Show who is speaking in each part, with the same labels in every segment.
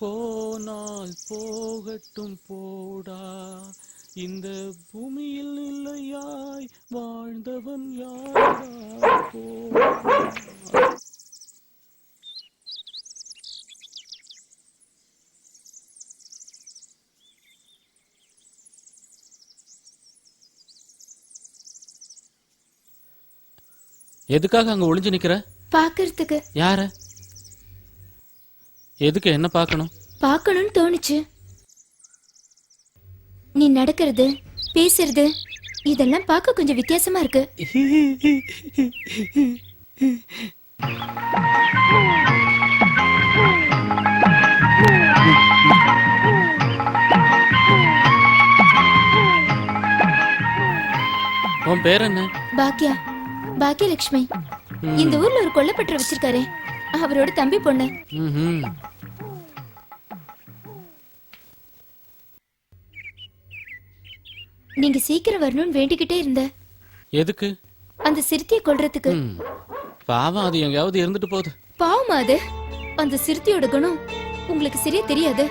Speaker 1: போனால் போகட்டும் போடா, இந்த பூமியில் இல்லையாய் வாழ்ந்தவன் யாரா, போடா. எதுக்காக அங்க ஒளிஞ்சு நிக்கிற?
Speaker 2: பாக்குறதுக்கு.
Speaker 1: யார? எதுக்கு? என்ன பார்க்கணும்?
Speaker 2: பார்க்கணும்னு தோணுச்சு. நீ நடக்கிறது, பேசுறது இதெல்லாம் பார்க்க கொஞ்சம் வித்தியாசமா இருக்கு.
Speaker 1: உன் பேர் என்ன?
Speaker 2: பாக்கியா. பாக்கியலட்சுமி. இந்த ஊர்ல ஒரு கொல்லப்பட்டு வச்சிருக்காரு, அவரோட தம்பி பொண்ணு. நீங்க சீக்கிரம் வரணும்னு வேண்டிக்கிட்டே இருந்த.
Speaker 1: எதுக்கு?
Speaker 2: அந்த சிறுத்தையை கொல்றதுக்கு.
Speaker 1: பாவம், அது எங்கயாவது இருந்துட்டு போகுது.
Speaker 2: பாவமா அது? அந்த சிறுத்தையோட குணம் உங்களுக்கு சரியா தெரியாது.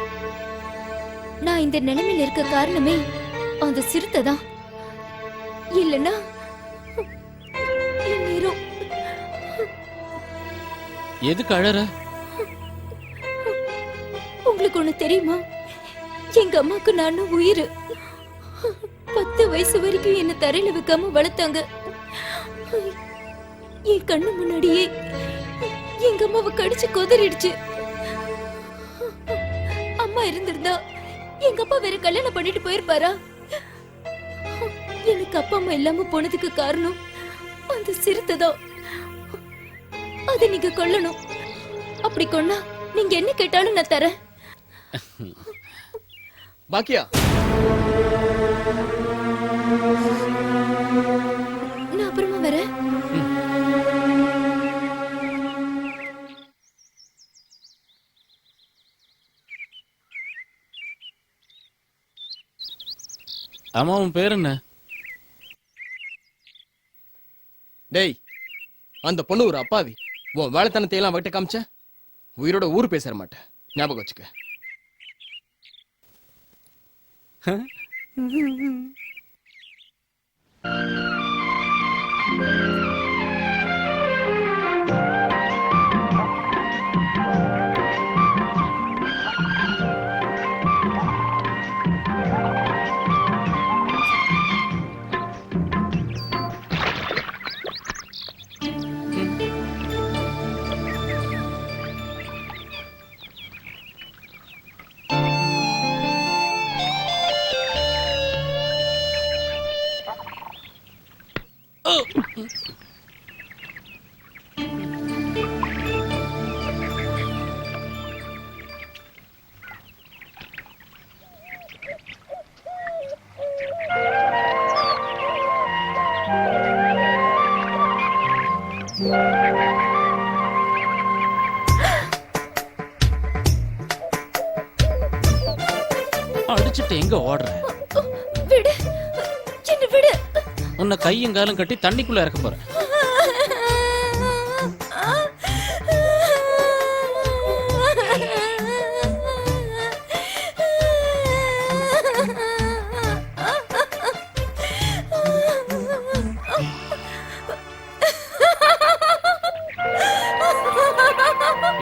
Speaker 2: நான் இந்த நிலைமையில இருக்க காரணமே அந்த சிறுத்தை தான். இல்லன்னா
Speaker 1: எதுக்கு அழற?
Speaker 2: உங்களுக்கு ஒண்ணு தெரியுமா? எங்க அம்மாக்கு நானும் உயிர். 10 வயசு வரைக்கும் என்ன தரையில வைக்காம வளர்த்தாங்க. என் கண்ணு முன்னாடியே எங்க அம்மாவை கடிச்சு கொதறிடுச்சு. அம்மா இருந்திருந்தா எங்க அப்பா வேற கல்யாணம் பண்ணிட்டு போயிருப்பாரா? எனக்கு அப்பா அம்மா இல்லாம போனதுக்கு காரணம் அந்த சிறுத்தை தான். அதை நீங்க கொல்லணும். அப்படி கொன்னா நீங்க என்ன கேட்டாலும் நான் தரேன்.
Speaker 3: பாக்கியா,
Speaker 2: நான் அப்புறமா வரேன்.
Speaker 1: அம்மா, உன் பேர் என்ன?
Speaker 3: டேய், அந்த பொண்ணு ஒரு அப்பாவி. உன் வேலைத்தனத்தை எல்லாம் வெட்ட காமிச்ச உயிரோட ஊர் பேச மாட்டேன், ஞாபகம் வச்சுக்க.
Speaker 1: அடிச்சுட்டு எங்க ஓடுற?
Speaker 2: விடு, என்ன விடு.
Speaker 1: உன்னை கையும் காலும் கட்டி தண்ணிக்குள்ள இறக்க போறேன்.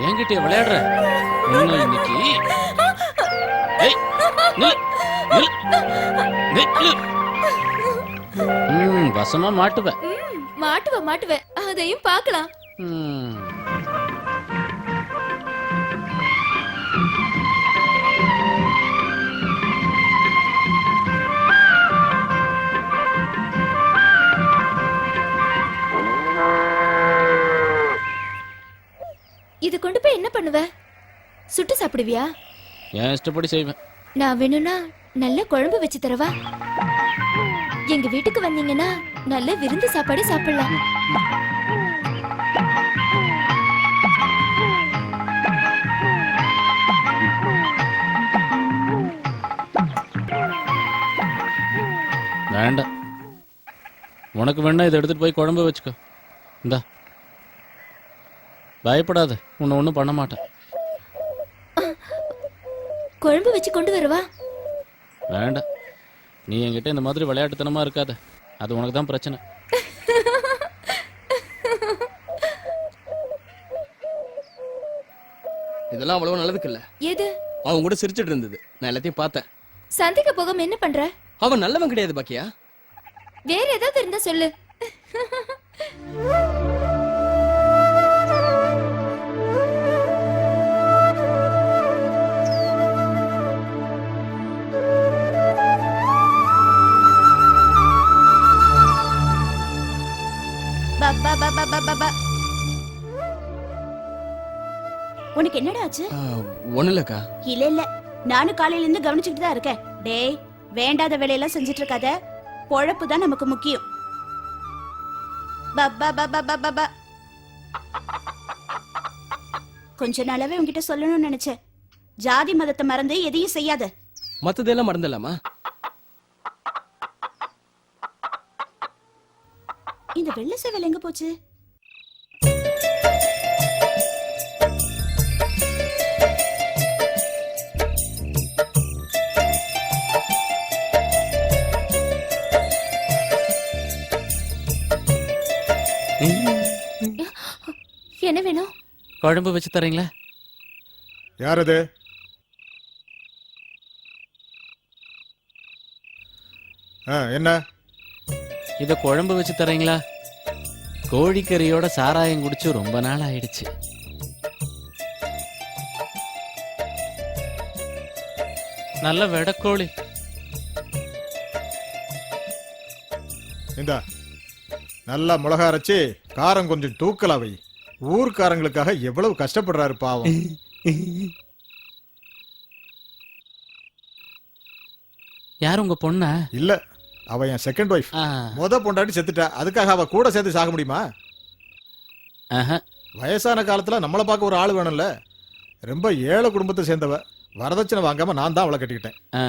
Speaker 1: என்கிட்ட விளையாடுற? இன்னைக்கு வசமா மாட்டுவேன்.
Speaker 2: மாட்டுவேன், அதையும் பார்க்கலாம். இது கொண்டு போய் என்ன பண்ணுவ? சுட்டு சாப்பிடுவியா?
Speaker 1: என் இஷ்டப்படி செய்வேன்.
Speaker 2: நான் வேணும்னா நல்ல குழம்பு வச்சு தரவா? எங்க வீட்டுக்கு வந்தீங்கன்னா நல்ல விருந்து சாப்பாடு சாப்பிடலாம்.
Speaker 1: வேண்டாம், உனக்கு வேணா இதை எடுத்துட்டு போய் குழம்பு வச்சுக்கோ. இந்தா, பயப்படாத, உன்னை ஒன்றும் பண்ண மாட்டேன்.
Speaker 2: குழம்பு வச்சு கொண்டு வரவா?
Speaker 1: வேண்டாம், நீ என்கிட்ட இந்த மாதிரி விளையாட்டுத்தனமா இருக்காத, அது உனக்கு தான் பிரச்சனை.
Speaker 3: இதெல்லாம் அவ்வளவு நல்லதுக்கு இல்ல.
Speaker 2: எது?
Speaker 3: அவன் கூட சிரிச்சிட்டு இருந்தது, நான் எல்லாத்தையும் பார்த்தேன்.
Speaker 2: சந்தைக்கு போகாம என்ன பண்ற?
Speaker 3: அவன் நல்லவன் கிடையாது பாக்கியா.
Speaker 2: வேற ஏதாவது இருந்தா சொல்லு.
Speaker 4: உனக்கு என்னடா ஆச்சு?
Speaker 3: ஒண்ணு இல்லக்கா.
Speaker 4: இல்ல இல்ல, நானும் காலையில இருந்து கவனிச்சுட்டு தான் இருக்கேன். டேய், வேண்டாத வேலையெல்லாம் செஞ்சுட்டு இருக்காத. பொழப்பு தான் நமக்கு முக்கியம். கொஞ்ச நாளாவே உன்கிட்ட சொல்லணும்னு நினைச்சேன். ஜாதி மதத்தை மறந்து எதையும் செய்யாத.
Speaker 3: மத்ததெல்லாம் மறந்துடலாமா?
Speaker 4: இந்த வெள்ளை சேவல் எங்க போச்சு?
Speaker 2: என்ன வேணும்?
Speaker 1: குழம்பு வச்சு தரீங்களா?
Speaker 5: யார் அது? என்ன?
Speaker 1: இத குழம்பு வச்சு தரீங்களா? கோழிக்கறியோட சாராயம் குடிச்சு ரொம்ப நாள் ஆயிடுச்சு. நல்ல வெடக்கோழி.
Speaker 5: இந்தா, நல்லா மிளகா அரைச்சி காரம் கொஞ்சம் தூக்கலா வை. ஊர்க்காரங்களுக்காக எவ்வளவு கஷ்டப்படுறாரு பாவம்.
Speaker 1: யார் உங்க பொண்ணா?
Speaker 5: இல்ல, அவ என் செகண்ட் ஒய்ஃப்.
Speaker 1: ஆ,
Speaker 5: முத பொண்டாட்டி செத்துட்டா, அதுக்காக அவ கூட சேர்த்து சாக முடியுமா?
Speaker 1: ஆஹா.
Speaker 5: வயசான காலத்துல நம்மளை பார்க்க ஒரு ஆள் வேணும்ல. ரொம்ப ஏழை குடும்பத்தை சேர்ந்தவ. வரதட்சணை வாங்காம நான் தான் அவளை கட்டிக்கிட்டேன்.
Speaker 1: ஆ.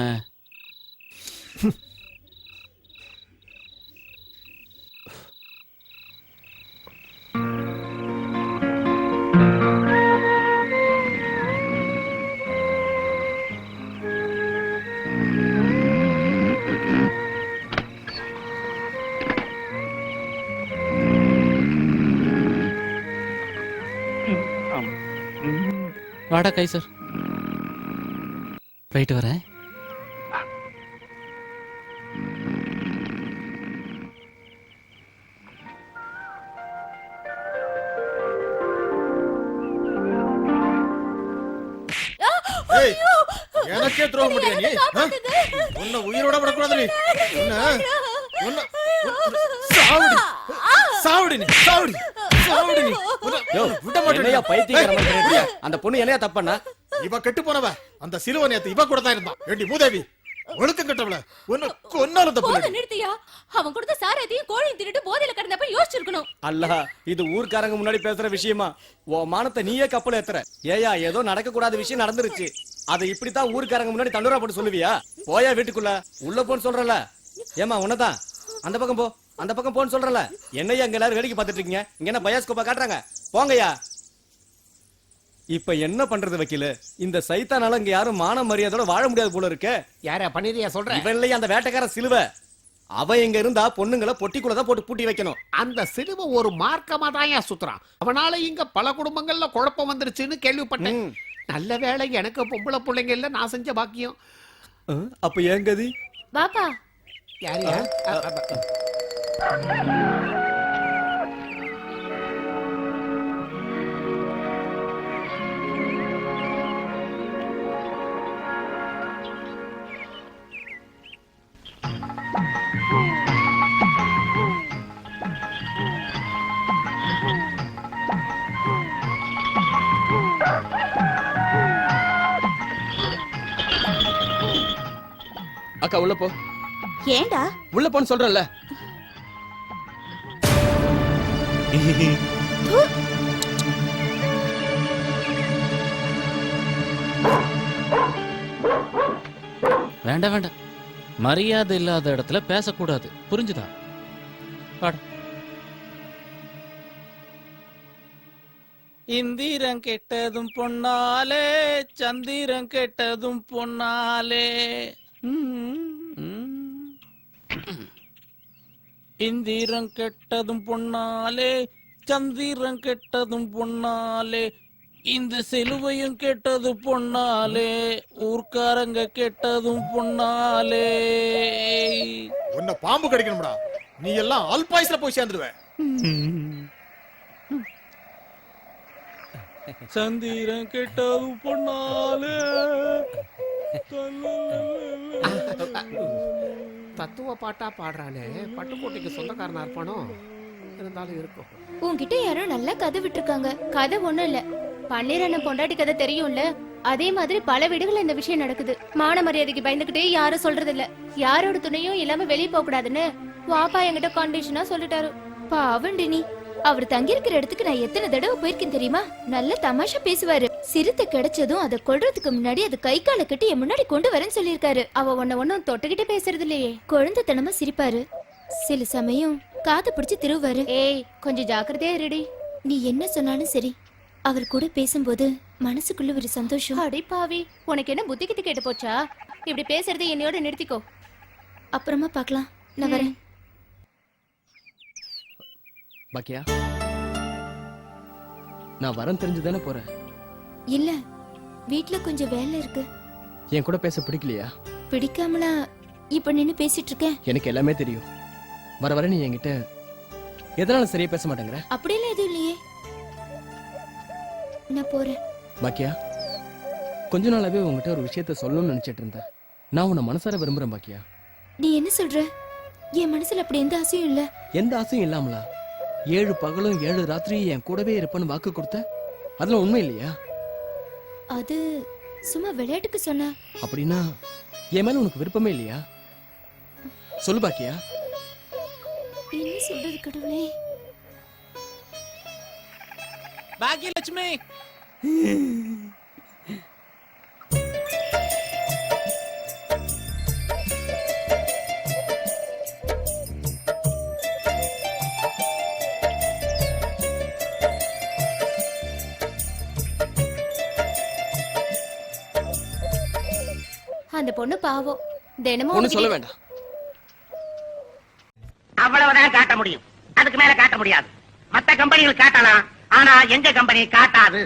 Speaker 1: வாடா கைசர், போயிட்டு வரேன்.
Speaker 5: ஏய், எனக்கே துரோகம் பண்றியா நீ? உன்னை உயிரோட விடக்கூடாது நீ. உன்னை சாவுடி, சாவுடி நீ, சாவுடி, சாவுடி நீ. விட மாட்டேன்.
Speaker 3: பைத்தியக்கார மாதிரி இருக்கியா? அந்த பொண்ணு என்னையா தப்பண்ணா?
Speaker 5: இவ கெட்டு போனவ. அந்த சிறுவன் நேத்து இவ கூட தான் இருந்தான். ஏண்டி மூதேவி, ஒழுக்கம் கட்டவள, உன்னை கொன்னாலும் தப்பு இல்லை.
Speaker 2: நிறுத்தியா? அவன் கொடுத்த சாரத்தையும் கோழியும் தின்னுட்டு போதையில கிடந்தப்ப யோசிச்சிருக்கணும்.
Speaker 6: அல்ல, இது ஊர்க்காரங்க முன்னாடி பேசுற விஷயமா? ஓ மானத்தை நீயே கப்பல் ஏத்துற. ஏயா, ஏதோ நடக்க கூடாத விஷயம் நடந்துருச்சு, அதை இப்படித்தான் ஊர்க்காரங்க முன்னாடி தண்டூரா போட்டு சொல்லுவியா? போயா வீட்டுக்குள்ள, உள்ள போன்னு சொல்றல. ஏமா உன்னதான், அந்த பக்கம் போ, அந்த பக்கம் போன்னு சொல்றல. என்னையா அங்க எல்லாரும் வேடிக்கை பார்த்துட்டு இருக்கீங்க? இங்க என்ன பயாஸ்கோப்பா காட்டுறாங்க? போங்கய்யா. இப்ப என்ன பண்றது வக்கீல? இந்த சைத்தானால இங்க யாரும் மான மரியாதையோட வாழ முடியாது போல இருக்கு.
Speaker 7: யார பண்ணிரியா சொல்ற?
Speaker 6: இவன் இல்லையா அந்த வேட்டைக்கார சிலுவை. அவ எங்க இருந்தா பொண்ணுங்களை பொட்டிக்குள்ளதான் போட்டு பூட்டி வைக்கணும்.
Speaker 7: அந்த சிலுவை ஒரு மார்க்கமா தான் சுத்துறான். அவனால இங்க பல குடும்பங்கள்ல குழப்பம் வந்துருச்சுன்னு கேள்விப்பட்டேன். நல்ல வேளை எனக்கு பொம்பளை பிள்ளைங்க இல்ல, நான் செஞ்ச பாக்கியம்.
Speaker 6: அப்ப ஏன் கதி?
Speaker 2: பாப்பா,
Speaker 7: யாரியா?
Speaker 3: அக்கா உள்ள போ.
Speaker 4: ஏண்டா?
Speaker 3: உள்ள போன்னு சொல்றேன்ல.
Speaker 1: வேண்டாம் வேண்டாம், மரியாதை இல்லாத இடத்துல பேசக்கூடாது, புரிஞ்சுதா? வாடா. இந்திரம் கெட்டதும் பொன்னாலே சந்திரம் கெட்டதும் பொன்னாலே இந்திரம் கெட்டதும் பொன்னாலே சந்திரம் கெட்டதும் பொன்னாலே இந்த சிலுவையும் கெட்டது பொன்னாலே ஊர்க்காரங்க கெட்டதும் பொன்னாலே.
Speaker 5: உன்னை பாம்பு கடிக்கணும்டா. நீ எல்லாம் அல்பாயுஸ்ல போய் சேர்ந்துடுவ.
Speaker 1: சந்திரம் கெட்டதும் பொன்னாலே.
Speaker 7: தத்துவ பாட்டா பாடுறானே, பட்டுக்கோட்டைக்கு சொந்தக்காரனா இருப்பானோ? இருந்தாலும் இருக்கும்.
Speaker 2: உன்கிட்ட யாரோ நல்லா கதை விட்டுருக்காங்க. கதை ஒண்ணும் இல்ல, பன்னீரண்ணன் பொண்டாட்டி கதை தெரியும்ல, அதே மாதிரி பல வீடுகள் இந்த விஷயம் நடக்குது. மான மரியாதைக்கு பயந்துகிட்டே யாரும் சொல்றது இல்ல. யாரோட துணையும் இல்லாம வெளியே போக கூடாதுன்னு வாப்பா என்கிட்ட கண்டிஷனா சொல்லிட்டாரு. பாவண்டி நீ. அவர் தங்கி இருக்கிற இடத்துக்கு நான் எத்தனை தடவை போயிருக்கேன் தெரியுமா? நல்ல தமாஷா பேசுவாரு. சிறுத்தை கிடைச்சதும் அதை கொல்றதுக்கு முன்னாடி அது கை காலை கட்டி என் முன்னாடி கொண்டு வரேன்னு சொல்லியிருக்காரு. அவ ஒன்னும் தொட்டுக்கிட்டே பேசுறது இல்லையே. குழந்தைத்தனமா சிரிப்பாரு. சில சமயம் காது பிடிச்சு திருவாரு. ஏய், கொஞ்சம் ஜாக்கிரதையா இருடி. நீ என்ன சொன்னாலும் சரி, அவர் கூட பேசும்போது மனசுக்குள்ள ஒரு சந்தோஷம். அடி பாவி, உனக்கு என்ன புத்தி கிட்ட கேட்டு போச்சா? இப்படி பேசுறது என்னையோட நிறுத்திக்கோ. அப்புறமா பார்க்கலாம், நான் வரேன்.
Speaker 3: பாக்கியா, நான் வரேன் தெரிஞ்சுதானே போறேன்.
Speaker 2: இல்ல, வீட்ல கொஞ்சம் வேலை இருக்கு.
Speaker 3: என் கூட பேச பிடிக்கலையா?
Speaker 2: பிடிக்காமலா இப்ப நின்னு பேசிட்டு இருக்கேன்?
Speaker 3: எனக்கு எல்லாமே தெரியும். வர வர நீ என்கிட்ட எதனால சரியா பேச மாட்டேங்கிற?
Speaker 2: அப்படியெல்லாம் எதுவும் இல்லையே. நான் போறேன்.
Speaker 3: பாக்கியா, கொஞ்ச நாளாவே உங்ககிட்ட ஒரு விஷயத்த சொல்லணும்னு நினைச்சிட்டு இருந்தேன். நான் உன்னை மனசார விரும்புறேன் பாக்கியா.
Speaker 2: நீ என்ன சொல்ற? என் மனசுல அப்படி எந்த ஆசையும் இல்ல.
Speaker 3: எந்த ஆசையும் இல்லாமலா? 7 பகலும் 7 ராத்திரியும் என் கூடவே இருப்பேன்னு வாக்கு கொடுத்த, அதுல உண்மை இல்லையா?
Speaker 2: அது சும்மா விளையாட்டுக்கு சொன்ன.
Speaker 3: அப்படின்னா என் மேல உனக்கு விருப்பமே இல்லையா? சொல்லு பாக்கியா.
Speaker 2: என்ன சொல்றது கடவுளே?
Speaker 1: பாக்கியலட்சுமி,
Speaker 2: அந்த பொண்ணு பாவம், தினமும்
Speaker 3: ஒண்ணு சொல்ல வேண்டாம்.
Speaker 8: அவ்வளவுதான் காட்ட முடியும். அதுக்கு மேல காட்ட முடியாது. மத்த கம்பெனிகள் காட்டலாம், ஆனா எங்க கம்பெனி காட்டாது.